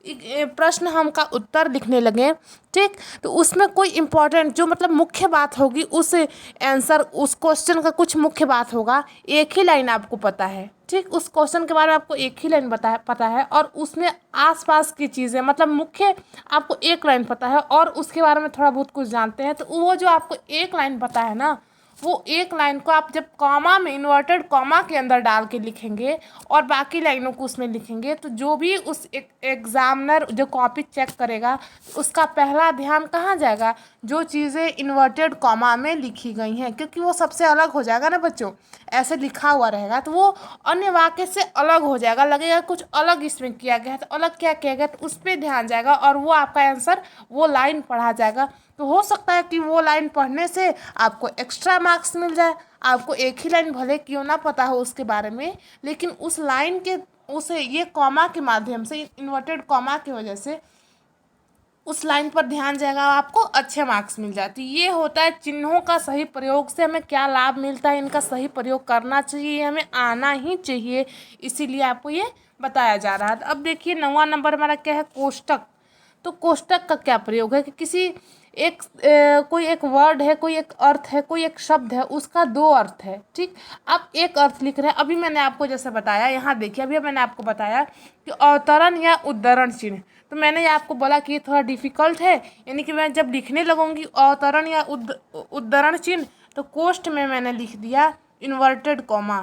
प्रश्न हम का उत्तर लिखने लगे, ठीक, तो उसमें कोई इम्पोर्टेंट जो मतलब मुख्य बात होगी, उस आंसर उस क्वेश्चन का कुछ मुख्य बात होगा, एक ही लाइन आपको पता है, ठीक, उस क्वेश्चन के बारे में आपको एक ही लाइन पता है और उसमें आसपास की चीज़ें मतलब मुख्य आपको एक लाइन पता है और उसके बारे में थोड़ा बहुत कुछ जानते हैं, तो वो जो आपको एक लाइन पता है ना, वो एक लाइन को आप जब कॉमा में इन्वर्टेड कॉमा के अंदर डाल के लिखेंगे और बाकी लाइनों को उसमें लिखेंगे, तो जो भी उस एग्जामिनर जो कॉपी चेक करेगा, उसका पहला ध्यान कहाँ जाएगा, जो चीज़ें इन्वर्टेड कॉमा में लिखी गई हैं, क्योंकि वो सबसे अलग हो जाएगा ना बच्चों। ऐसे लिखा हुआ रहेगा तो वो अन्य वाक्य से अलग हो जाएगा, लगेगा कुछ अलग इसमें किया गया है, तो अलग क्या किया गया, तो उस पर ध्यान जाएगा और वो आपका आंसर वो लाइन पढ़ा जाएगा। तो हो सकता है कि वो लाइन पढ़ने से आपको एक्स्ट्रा मार्क्स मिल जाए। आपको एक ही लाइन भले क्यों ना पता हो उसके बारे में, लेकिन उस लाइन के उसे ये कॉमा के माध्यम से, इन्वर्टेड कॉमा की वजह से उस लाइन पर ध्यान जाएगा, आपको अच्छे मार्क्स मिल जाते। ये होता है चिन्हों का सही प्रयोग से हमें क्या लाभ मिलता है, इनका सही प्रयोग करना चाहिए, हमें आना ही चाहिए, इसीलिए आपको ये बताया जा रहा है। अब देखिए 9वां नंबर हमारा क्या है, कोष्टक। तो कोष्टक का क्या प्रयोग है कि किसी एक कोई एक वर्ड है, कोई एक अर्थ है, कोई एक शब्द है, उसका दो अर्थ है, ठीक, आप एक अर्थ लिख रहे हैं। अभी मैंने आपको जैसे बताया, यहाँ देखिए, अभी मैंने आपको बताया कि अवतरण या उद्धरण चिन्ह, तो मैंने ये आपको बोला कि ये थोड़ा डिफिकल्ट है, यानी कि मैं जब लिखने लगूंगी अवतरण या उद्धरण चिन्ह, तो कोष्ठ में मैंने लिख दिया इन्वर्टेड कॉमा,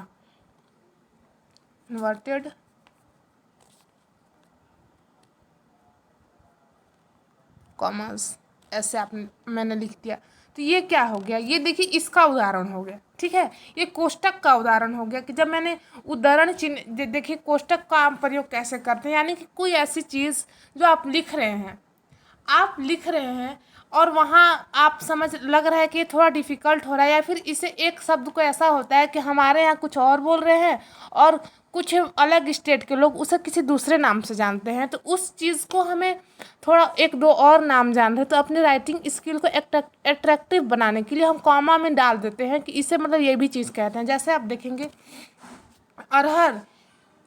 इन्वर्टेड कॉमर्स, ऐसे मैंने लिख दिया। तो ये क्या हो गया, ये देखिए इसका उदाहरण हो गया, ठीक है, ये कोष्टक का उदाहरण हो गया कि जब मैंने उद्धरण चिन्ह, देखिए कोष्टक का हम प्रयोग कैसे करते हैं, यानी कि कोई ऐसी चीज़ जो आप लिख रहे हैं, आप लिख रहे हैं और वहाँ आप समझ लग रहा है कि ये थोड़ा डिफ़िकल्ट हो रहा है, या फिर इसे एक शब्द को ऐसा होता है कि हमारे यहाँ कुछ और बोल रहे हैं और कुछ अलग स्टेट के लोग उसे किसी दूसरे नाम से जानते हैं, तो उस चीज़ को हमें थोड़ा एक दो और नाम जान रहे हैं, तो अपनी राइटिंग स्किल को एट्रैक्टिव बनाने के लिए हम कॉमा में डाल देते हैं कि इसे मतलब ये भी चीज़ कहते हैं। जैसे आप देखेंगे अरहर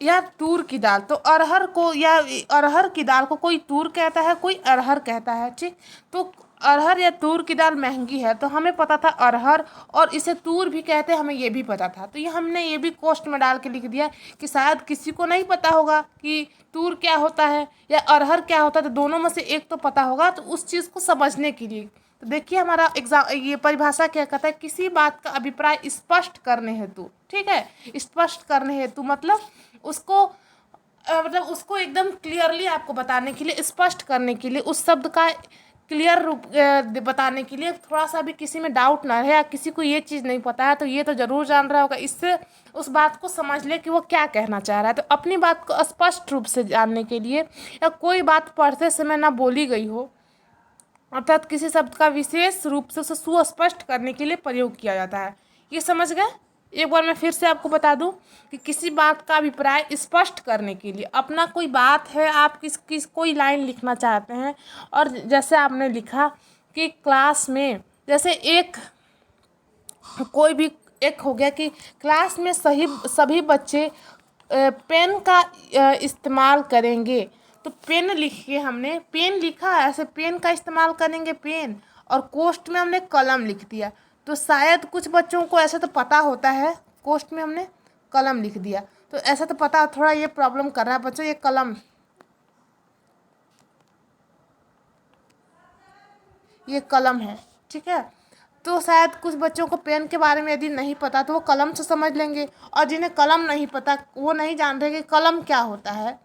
या तूर की दाल, तो अरहर को या अरहर की दाल को कोई तूर कहता है, कोई अरहर कहता है, ठीक, तो अरहर या तूर की दाल महंगी है, तो हमें पता था अरहर, और इसे तूर भी कहते हैं, हमें ये भी पता था, तो ये हमने ये भी कोष्ट में डाल के लिख दिया कि शायद किसी को नहीं पता होगा कि तूर क्या होता है या अरहर क्या होता है, तो दोनों में से एक तो पता होगा, तो उस चीज़ को समझने के लिए। तो देखिए हमारा एग्जाम ये परिभाषा क्या कहता है, किसी बात का अभिप्राय स्पष्ट करने हेतु, ठीक है, स्पष्ट करने हेतु मतलब उसको मतलब उसको एकदम क्लियरली आपको बताने के लिए, स्पष्ट करने के लिए, उस शब्द का क्लियर रूप बताने के लिए, थोड़ा सा भी किसी में डाउट ना रहे, या किसी को ये चीज़ नहीं पता है तो ये तो ज़रूर जान रहा होगा, इससे उस बात को समझ ले कि वो क्या कहना चाह रहा है। तो अपनी बात को स्पष्ट रूप से जानने के लिए, या कोई बात पढ़ते समय ना बोली गई हो, अर्थात किसी शब्द का विशेष रूप से उसे सुस्पष्ट करने के लिए प्रयोग किया जाता है। ये समझ गए। एक बार मैं फिर से आपको बता दूं कि किसी बात का अभिप्राय स्पष्ट करने के लिए, अपना कोई बात है, आप किस कोई लाइन लिखना चाहते हैं, और जैसे आपने लिखा कि क्लास में, जैसे एक कोई भी एक हो गया कि क्लास में सभी बच्चे पेन का इस्तेमाल करेंगे, तो पेन लिख के हमने पेन लिखा, ऐसे पेन का इस्तेमाल करेंगे पेन, और कोष्ट में हमने कलम लिख दिया। तो शायद कुछ बच्चों को ऐसे तो पता होता है, कोष्ट में हमने कलम लिख दिया, तो ऐसा तो पता, थोड़ा ये प्रॉब्लम कर रहा है बच्चों, ये कलम, ये कलम है, ठीक है। तो शायद कुछ बच्चों को पेन के बारे में यदि नहीं पता तो वो कलम से समझ लेंगे, और जिन्हें कलम नहीं पता, वो नहीं जान रहे कि कलम क्या होता है,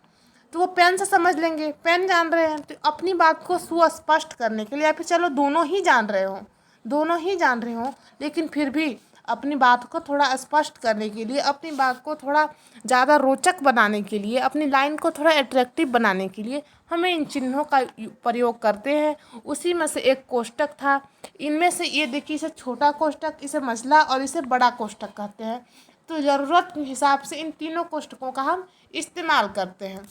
तो वो पेन से समझ लेंगे, पेन जान रहे हैं। तो अपनी बात को सुस्पष्ट करने के लिए, या फिर चलो दोनों ही जान रहे हो, दोनों ही जान रहे हो, लेकिन फिर भी अपनी बात को थोड़ा स्पष्ट करने के लिए, अपनी बात को थोड़ा ज़्यादा रोचक बनाने के लिए, अपनी लाइन को थोड़ा अट्रैक्टिव बनाने के लिए हमें इन चिन्हों का प्रयोग करते हैं। उसी में से एक कोष्टक था। इनमें से ये देखिए, इसे छोटा कोष्टक, इसे मझला और इसे बड़ा कोष्टक कहते हैं। तो ज़रूरत के हिसाब से इन तीनों कोष्टकों का हम इस्तेमाल करते हैं।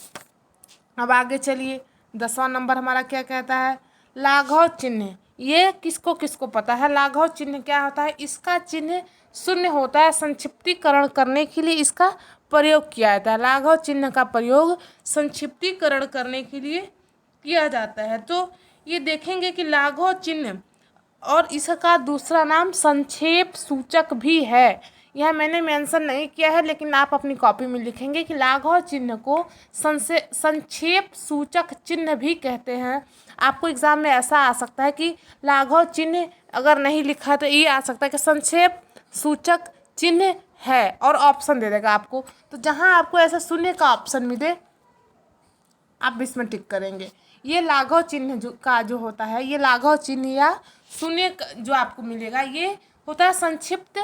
अब आगे चलिए, 10वां नंबर हमारा क्या कहता है, लाघव चिन्ह। ये किसको किसको पता है लाघव चिन्ह क्या होता है? इसका चिन्ह शून्य होता है। संक्षिप्तीकरण करने के लिए इसका प्रयोग किया जाता है। लाघव चिन्ह का प्रयोग संक्षिप्तीकरण करने के लिए किया जाता है। तो ये देखेंगे कि लाघव चिन्ह और इसका दूसरा नाम संक्षेप सूचक भी है। यह मैंने मेंशन नहीं किया है, लेकिन आप अपनी कॉपी में लिखेंगे कि लाघव चिन्ह को संक्षेप सूचक चिन्ह भी कहते हैं। आपको एग्जाम में ऐसा आ सकता है कि लाघव चिन्ह अगर नहीं लिखा है तो ये आ सकता है कि संक्षेप सूचक चिन्ह है, और ऑप्शन दे देगा आपको। तो जहाँ आपको ऐसा शून्य का ऑप्शन मिले आप इसमें टिक करेंगे। ये लाघव चिन्ह जो होता है, ये लाघव चिन्ह या शून्य जो आपको मिलेगा ये होता है संक्षिप्त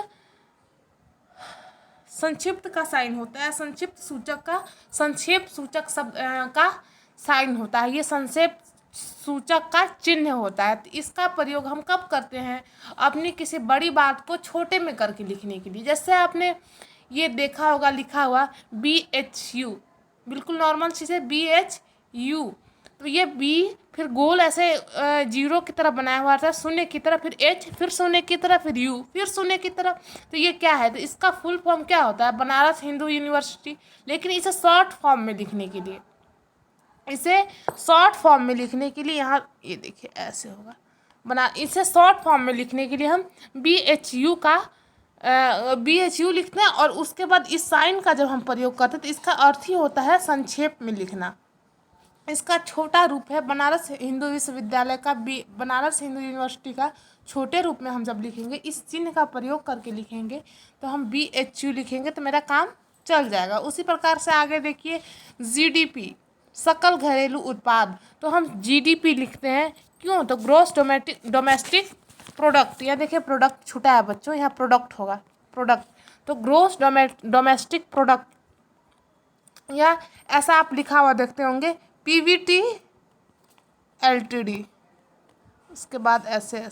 का साइन होता है। संक्षिप्त सूचक का संक्षेप सूचक शब्द का साइन होता है। ये संक्षेप सूचक का चिन्ह होता है। तो इसका प्रयोग हम कब करते हैं? अपनी किसी बड़ी बात को छोटे में करके लिखने के लिए। जैसे आपने ये देखा होगा लिखा हुआ BHU, बिल्कुल नॉर्मल चीज़ है BHU। तो ये बी फिर गोल ऐसे जीरो की तरफ बनाया हुआ था, शून्य की तरफ, फिर एच, फिर शून्य की तरफ, फिर यू, फिर शून्य की तरफ। तो ये क्या है? तो इसका फुल फॉर्म क्या होता है? बनारस हिंदू यूनिवर्सिटी। लेकिन इसे शॉर्ट फॉर्म में लिखने के लिए, यहाँ ये देखिए ऐसे होगा इसे शॉर्ट फॉर्म में लिखने के लिए हम BHU लिखते हैं। और उसके बाद इस साइन का जब हम प्रयोग करते हैं तो इसका अर्थ ही होता है संक्षेप में लिखना। इसका छोटा रूप है बनारस हिंदू विश्वविद्यालय का बनारस हिंदू यूनिवर्सिटी का छोटे रूप में हम जब लिखेंगे, इस चिन्ह का प्रयोग करके लिखेंगे तो हम BHU लिखेंगे तो मेरा काम चल जाएगा। उसी प्रकार से आगे देखिए GDP, सकल घरेलू उत्पाद, तो हम GDP लिखते हैं। क्यों? तो ग्रोस डोमेस्टिक प्रोडक्ट। यहाँ देखिए प्रोडक्ट छूटा है बच्चों, यहाँ प्रोडक्ट होगा, प्रोडक्ट। तो ग्रोस डोमेस्टिक प्रोडक्ट, या ऐसा आप लिखा हुआ देखते होंगे PVT LTD, उसके बाद ऐसे।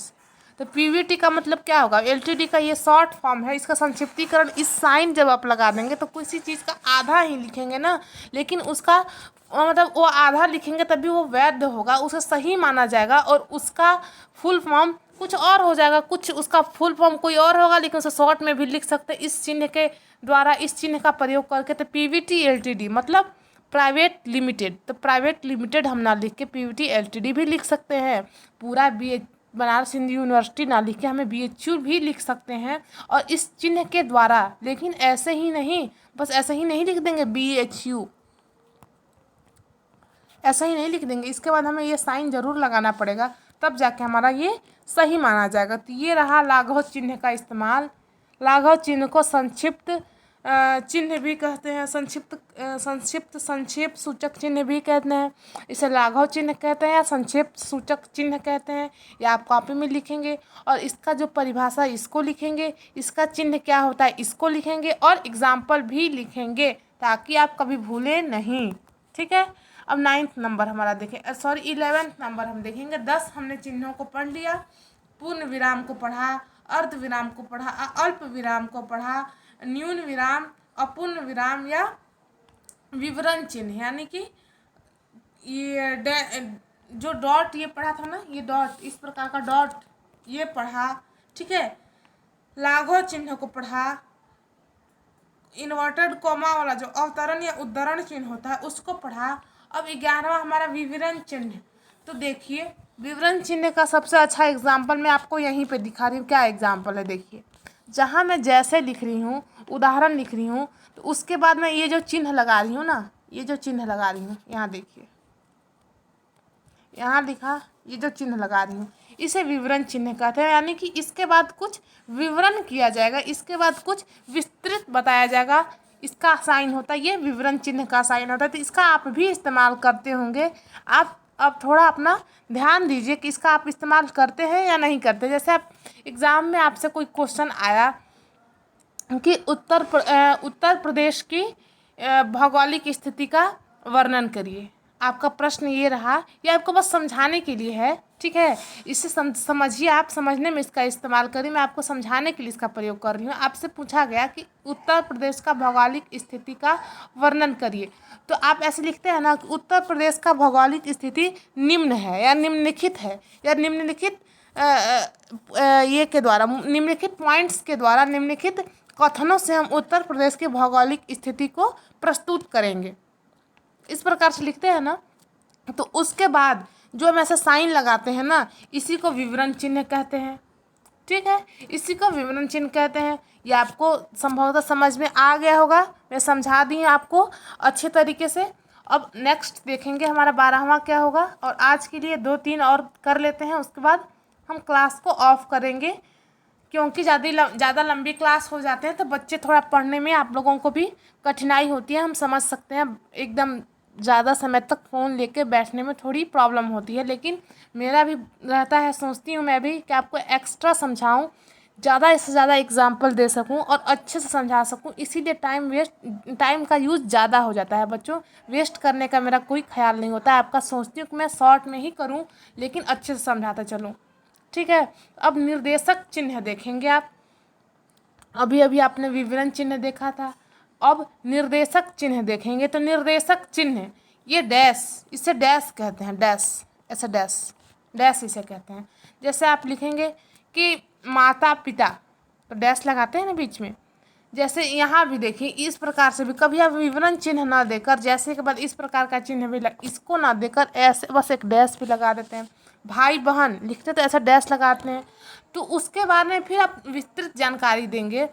तो PVT का मतलब क्या होगा? LTD का ये शॉर्ट फॉर्म है। इसका संक्षिप्तीकरण इस साइन जब आप लगा देंगे तो किसी चीज़ का आधा ही लिखेंगे ना, लेकिन उसका मतलब वो आधा लिखेंगे तभी वो वैध होगा, उसे सही माना जाएगा। और उसका फुल फॉर्म कुछ और हो जाएगा, कुछ उसका फुल फॉर्म कोई और होगा, लेकिन उसे शॉर्ट में भी लिख सकते हैं इस चिन्ह के द्वारा, इस चिन्ह का प्रयोग करके। तो PVT LTD मतलब प्राइवेट लिमिटेड। तो प्राइवेट लिमिटेड हम ना लिख के PVT LTD भी लिख सकते हैं। पूरा बनारस हिंदू यूनिवर्सिटी ना लिख के हमें BHU भी लिख सकते हैं। और इस चिन्ह के द्वारा, लेकिन ऐसे ही नहीं, बस ऐसे ही नहीं लिख देंगे BHU, ऐसा ही नहीं लिख देंगे। इसके बाद हमें ये साइन ज़रूर लगाना पड़ेगा, तब जाके हमारा ये सही माना जाएगा। तो ये रहा लाघव चिन्ह का इस्तेमाल। लाघव चिन्ह को संक्षिप्त चिन्ह भी कहते हैं, संक्षेप सूचक चिन्ह भी कहते हैं। इसे लाघव चिन्ह कहते हैं या संक्षेप सूचक चिन्ह कहते हैं। या आप कॉपी में लिखेंगे और इसका जो परिभाषा इसको लिखेंगे, इसका चिन्ह क्या होता है इसको लिखेंगे, और एग्जाम्पल भी लिखेंगे ताकि आप कभी भूलें नहीं। ठीक है। अब 9वां नंबर हमारा देखें, 11वां नंबर हम देखेंगे। 10 हमने चिन्हों को पढ़ लिया, पूर्ण विराम को पढ़ा, अर्ध विराम को पढ़ा, अल्प विराम को पढ़ा, न्यून विराम, अपूर्ण विराम या विवरण चिन्ह, यानी कि ये जो डॉट ये पढ़ा था ना, ये डॉट, इस प्रकार का डॉट ये पढ़ा। ठीक है। लाघव चिन्ह को पढ़ा, इन्वर्टेड कॉमा वाला जो अवतरण या उद्धरण चिन्ह होता है उसको पढ़ा। अब 11वां हमारा विवरण चिन्ह। तो देखिए विवरण चिन्ह का सबसे अच्छा एग्जाम्पल मैं आपको यहीं पे दिखा रही हूँ। क्या एग्जाम्पल है? देखिए, जहाँ मैं जैसे लिख रही हूँ, उदाहरण लिख रही हूँ, तो उसके बाद मैं ये जो चिन्ह लगा रही हूँ ना, ये जो चिन्ह लगा रही हूँ, यहाँ देखिए, यहाँ लिखा, ये जो चिन्ह लगा रही हूँ इसे विवरण चिन्ह कहते हैं। यानी कि इसके बाद कुछ विवरण किया जाएगा, इसके बाद कुछ विस्तृत बताया जाएगा, इसका साइन होता है, ये विवरण चिन्ह का साइन होता है। तो इसका आप भी इस्तेमाल करते होंगे। आप अब थोड़ा अपना ध्यान दीजिए कि इसका आप इस्तेमाल करते हैं या नहीं करते। जैसे आप एग्ज़ाम में आपसे कोई क्वेश्चन आया कि उत्तर प्रदेश की भौगोलिक स्थिति का वर्णन करिए, आपका प्रश्न ये रहा, ये आपको बस समझाने के लिए है, ठीक है। इसे समझिए, आप समझने में इसका इस्तेमाल करिए, मैं आपको समझाने के लिए इसका प्रयोग कर रही हूँ। आपसे पूछा गया कि उत्तर प्रदेश का भौगोलिक स्थिति का वर्णन करिए, तो आप ऐसे लिखते हैं ना कि उत्तर प्रदेश का भौगोलिक स्थिति निम्न है या निम्नलिखित है, या निम्नलिखित ये के द्वारा, निम्नलिखित पॉइंट्स के द्वारा, निम्नलिखित कथनों से हम उत्तर प्रदेश की भौगोलिक स्थिति को प्रस्तुत करेंगे, इस प्रकार से लिखते हैं ना। तो उसके बाद जो हम ऐसा साइन लगाते हैं ना, इसी को विवरण चिन्ह कहते हैं, ठीक है, इसी को विवरण चिन्ह कहते हैं। ये आपको संभवतः समझ में आ गया होगा, मैं समझा दी आपको अच्छे तरीके से। अब नेक्स्ट देखेंगे हमारा 12वां क्या होगा, और आज के लिए 2-3 और कर लेते हैं, उसके बाद हम क्लास को ऑफ करेंगे, क्योंकि ज़्यादा लंबी क्लास हो जाते हैं तो बच्चे थोड़ा पढ़ने में आप लोगों को भी कठिनाई होती है, हम समझ सकते हैं। एकदम ज़्यादा समय तक फ़ोन लेके बैठने में थोड़ी प्रॉब्लम होती है, लेकिन मेरा भी रहता है, सोचती हूँ मैं भी कि आपको एक्स्ट्रा समझाऊँ, ज़्यादा से ज़्यादा एग्जाम्पल दे सकूँ और अच्छे से समझा सकूँ, इसीलिए टाइम का यूज़ ज़्यादा हो जाता है बच्चों। वेस्ट करने का मेरा कोई ख्याल नहीं होता है, आपका सोचती हूँ कि मैं शॉर्ट में ही करूँ, लेकिन अच्छे से समझाता चलूँ, ठीक है। अब निर्देशक चिन्ह देखेंगे आप, अभी अभी आपने विवरण चिन्ह देखा था, अब निर्देशक चिन्ह देखेंगे। तो निर्देशक चिन्ह ये डैश, इसे डैश कहते हैं, डैश, ऐसे डैश, डैश इसे कहते हैं। जैसे आप लिखेंगे कि माता पिता, तो डैश लगाते हैं ना बीच में, जैसे यहाँ भी देखिए इस प्रकार से भी, कभी आप विवरण चिन्ह ना देकर जैसे के बाद इस प्रकार का चिन्ह भी इसको ना देकर ऐसे बस एक डैश भी लगा देते हैं। भाई बहन लिखते तो ऐसा डैश लगाते हैं, तो उसके बारे में फिर आप विस्तृत जानकारी देंगे,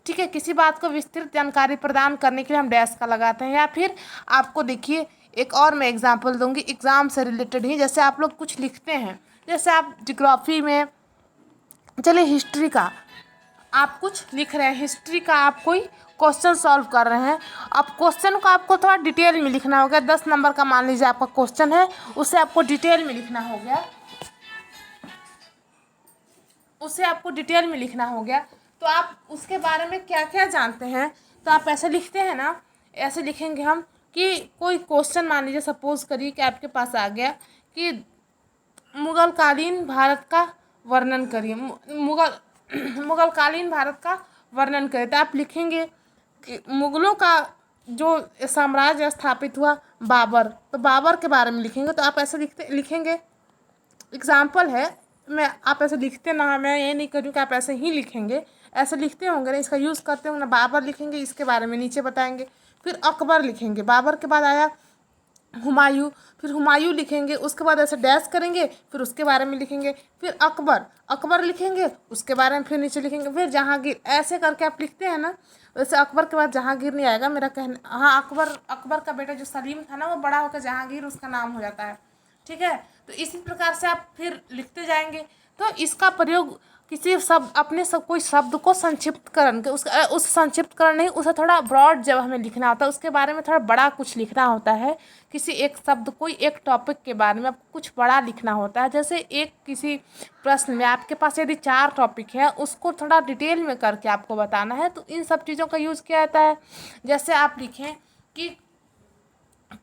ठीक है। किसी बात को विस्तृत जानकारी प्रदान करने के लिए हम डैश का लगाते हैं। या फिर आपको देखिए एक और मैं एग्जाम्पल दूंगी, एग्ज़ाम से रिलेटेड ही, जैसे आप लोग कुछ लिखते हैं, जैसे आप जियोग्राफी में, चलिए हिस्ट्री का आप कुछ लिख रहे हैं, हिस्ट्री का आप कोई क्वेश्चन सॉल्व कर रहे हैं, अब क्वेश्चन को आपको थोड़ा डिटेल में लिखना होगा। 10 नंबर का मान लीजिए आपका क्वेश्चन है, उसे आपको डिटेल में लिखना हो गया, उसे आपको डिटेल में लिखना हो गया, तो आप उसके बारे में क्या क्या जानते हैं, तो आप ऐसे लिखते हैं ना, ऐसे लिखेंगे हम कि कोई क्वेश्चन मान लीजिए, सपोज करिए कि आपके पास आ गया कि मुगलकालीन भारत का वर्णन करिए, मुगलकालीन भारत का वर्णन करें, तो आप लिखेंगे कि मुगलों का जो साम्राज्य स्थापित हुआ बाबर, तो बाबर के बारे में लिखेंगे। तो आप ऐसे लिखेंगे, एग्जाम्पल है, मैं आप ऐसे लिखते ना, मैं ये नहीं करूँ कि आप ऐसे ही लिखेंगे, ऐसे लिखते होंगे ना, इसका यूज़ करते होंगे ना, बाबर लिखेंगे, इसके बारे में नीचे बताएंगे। फिर अकबर लिखेंगे, बाबर के बाद आया हुमायूं, फिर हुमायूं लिखेंगे, उसके बाद ऐसे डैश करेंगे, फिर उसके बारे में लिखेंगे, फिर अकबर, अकबर लिखेंगे, उसके बारे में फिर नीचे लिखेंगे, फिर जहांगीर, ऐसे करके आप लिखते हैं ना। वैसे अकबर के बाद जहांगीर नहीं आएगा मेरा कहना, हाँ अकबर का बेटा जो सलीम था ना, वो बड़ा होकर जहांगीर उसका नाम हो जाता है, ठीक है। तो इसी प्रकार से आप फिर लिखते जाएंगे। तो इसका प्रयोग किसी शब्द, अपने सब कोई शब्द को संक्षिप्तकरण के उस संक्षिप्तकरण नहीं, उसे थोड़ा ब्रॉड जब हमें लिखना होता है, उसके बारे में थोड़ा बड़ा कुछ लिखना होता है। किसी एक शब्द, कोई एक टॉपिक के बारे में आपको कुछ बड़ा लिखना होता है। जैसे एक किसी प्रश्न में आपके पास यदि 4 टॉपिक है, उसको थोड़ा डिटेल में करके आपको बताना है, तो इन सब चीज़ों का यूज़ किया जाता है। जैसे आप लिखें कि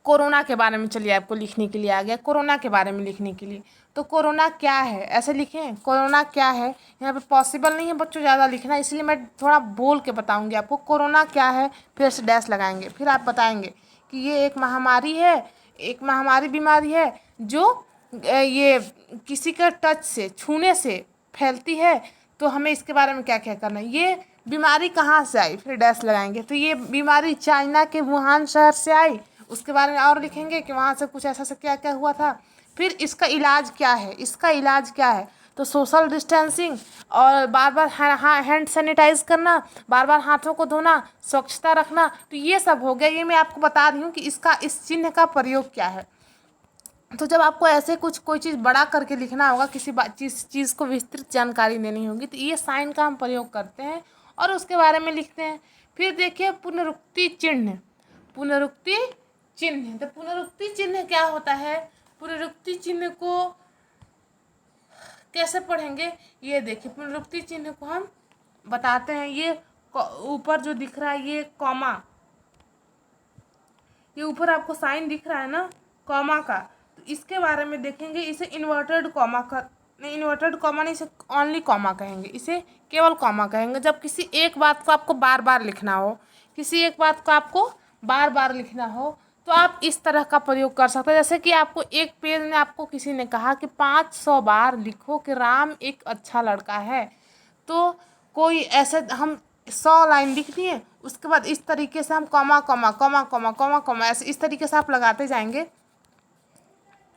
कोरोना के बारे में, चलिए आपको लिखने के लिए आ गया कोरोना के बारे में लिखने के लिए, तो कोरोना क्या है ऐसे लिखें, कोरोना क्या है। यहाँ पे पॉसिबल नहीं है बच्चों ज़्यादा लिखना, इसलिए मैं थोड़ा बोल के बताऊंगी आपको, कोरोना क्या है, फिर से डैश लगाएंगे, फिर आप बताएंगे कि ये एक महामारी है, एक महामारी बीमारी है जो ये किसी के टच से, छूने से फैलती है, तो हमें इसके बारे में क्या क्या करना है। ये बीमारी कहाँ से आई, फिर डैश लगाएंगे, तो ये बीमारी चाइना के वुहान शहर से आई, उसके बारे में और लिखेंगे कि वहाँ से कुछ ऐसा से क्या क्या हुआ था। फिर इसका इलाज क्या है, इसका इलाज क्या है, तो सोशल डिस्टेंसिंग और बार बार हैंड सैनिटाइज करना, बार बार हाथों को धोना, स्वच्छता रखना, तो ये सब हो गया। ये मैं आपको बता रही हूँ कि इसका, इस चिन्ह का प्रयोग क्या है। तो जब आपको ऐसे कुछ कोई चीज़ बड़ा करके लिखना होगा, किसी चीज़ को विस्तृत जानकारी देनी होगी, तो ये साइन का हम प्रयोग करते हैं और उसके बारे में लिखते हैं। फिर देखिए पुनरुक्ति चिन्ह, पुनरुक्ति चिन्ह, तो पुनरुक्ति चिन्ह क्या होता है, पुनरुक्ति चिन्ह को कैसे पढ़ेंगे, ये देखिए पुनरुक्ति चिन्ह को हम बताते हैं। ये ऊपर जो दिख रहा है ये कॉमा, ये ऊपर आपको साइन दिख रहा है ना कॉमा का, तो इसके बारे में देखेंगे। इसे इन्वर्टेड कॉमा का नहीं, इन्वर्टेड कॉमा नहीं, इसे ओनली कॉमा कहेंगे, इसे केवल कॉमा कहेंगे। जब किसी एक बात को आपको बार बार लिखना हो, किसी एक बात को आपको बार बार लिखना हो, तो आप इस तरह का प्रयोग कर सकते हैं। जैसे कि आपको एक पेज में आपको किसी ने कहा कि 500 बार लिखो कि राम एक अच्छा लड़का है, तो कोई ऐसे हम 100 लाइन लिख दिए, उसके बाद इस तरीके से हम comma comma comma comma comma comma ऐसे इस तरीके से आप लगाते जाएंगे,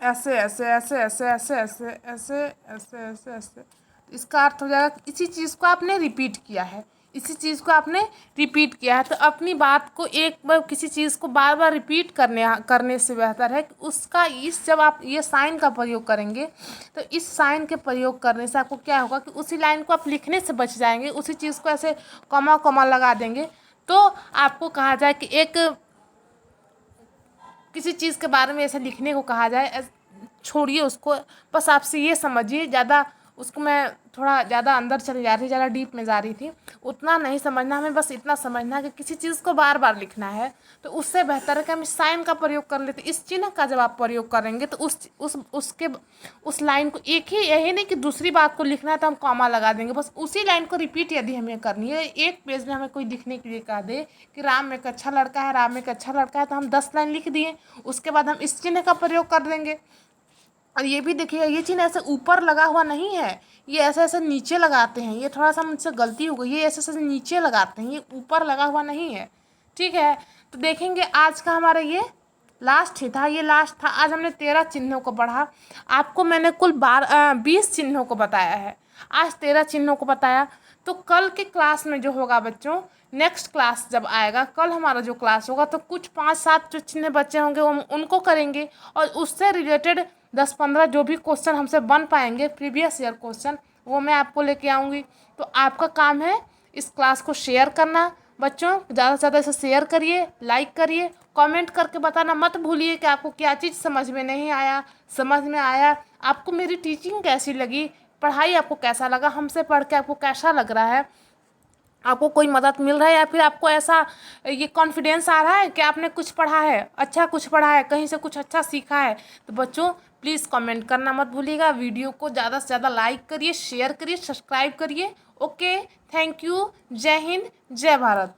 ऐसे ऐसे ऐसे ऐसे ऐसे ऐसे ऐसे ऐसे ऐसे ऐसे। इसका अर्थ हो जाएगा इसी चीज़ को आपने रिपीट किया है, इसी चीज़ को आपने रिपीट किया है। तो अपनी बात को एक बार किसी चीज़ को बार बार रिपीट करने से बेहतर है कि उसका इस जब आप ये साइन का प्रयोग करेंगे, तो इस साइन के प्रयोग करने से आपको क्या होगा कि उसी लाइन को आप लिखने से बच जाएंगे। उसी चीज़ को ऐसे कॉमा कॉमा लगा देंगे, तो आपको कहा जाए कि एक किसी चीज़ के बारे में ऐसे लिखने को कहा जाए, छोड़िए उसको, बस आपसे ये समझिए। ज़्यादा उसको मैं थोड़ा ज़्यादा अंदर चली जा रही थी, ज़्यादा डीप में जा रही थी, उतना नहीं समझना हमें, बस इतना समझना है कि किसी चीज़ को बार बार लिखना है, तो उससे बेहतर है कि हम इस साइन का प्रयोग कर लेते। इस चिन्ह का जब आप प्रयोग करेंगे तो उस लाइन को एक ही, यही नहीं कि दूसरी बात को लिखना है तो हम कॉमा लगा देंगे, बस उसी लाइन को रिपीट यदि हमें करनी है। एक पेज में हमें कोई लिखने के लिए कह दे कि राम एक अच्छा लड़का है, राम एक अच्छा लड़का है, तो हम 10 लाइन लिख दिए, उसके बाद हम इस चिन्ह का प्रयोग कर देंगे। और ये भी देखिए, ये चिन्ह ऐसे ऊपर लगा हुआ नहीं है, ये ऐसे ऐसे नीचे लगाते हैं। ये थोड़ा सा मुझसे गलती हो गई, ये ऐसे ऐसे नीचे लगाते हैं, ये ऊपर लगा हुआ नहीं है, ठीक है। तो देखेंगे आज का हमारा ये लास्ट ही था, ये लास्ट था। आज हमने 13 चिन्हों को पढ़ा, आपको मैंने कुल 20 चिन्हों को बताया है, आज 13 चिन्हों को बताया। तो कल के क्लास में जो होगा बच्चों, नेक्स्ट क्लास जब आएगा, कल हमारा जो क्लास होगा, तो कुछ 5-7 जो चिन्ह बच्चे होंगे वो उनको करेंगे, और उससे रिलेटेड 10-15 जो भी क्वेश्चन हमसे बन पाएंगे प्रीवियस ईयर क्वेश्चन, वो मैं आपको लेके आऊँगी। तो आपका काम है इस क्लास को शेयर करना। बच्चों ज़्यादा से ज़्यादा इसे शेयर करिए, लाइक करिए, कमेंट करके बताना मत भूलिए कि आपको क्या चीज़ समझ में नहीं आया, समझ में आया, आपको मेरी टीचिंग कैसी लगी, पढ़ाई आपको कैसा लगा, हमसे पढ़ के आपको कैसा लग रहा है, आपको कोई मदद मिल रहा है, या फिर आपको ऐसा ये कॉन्फिडेंस आ रहा है कि आपने कुछ पढ़ा है, अच्छा कुछ पढ़ा है, कहीं से कुछ अच्छा सीखा है। तो बच्चों प्लीज़ कमेंट करना मत भूलिएगा, वीडियो को ज़्यादा से ज़्यादा लाइक करिए, शेयर करिए, सब्सक्राइब करिए। ओके, थैंक यू, जय हिंद, जय भारत।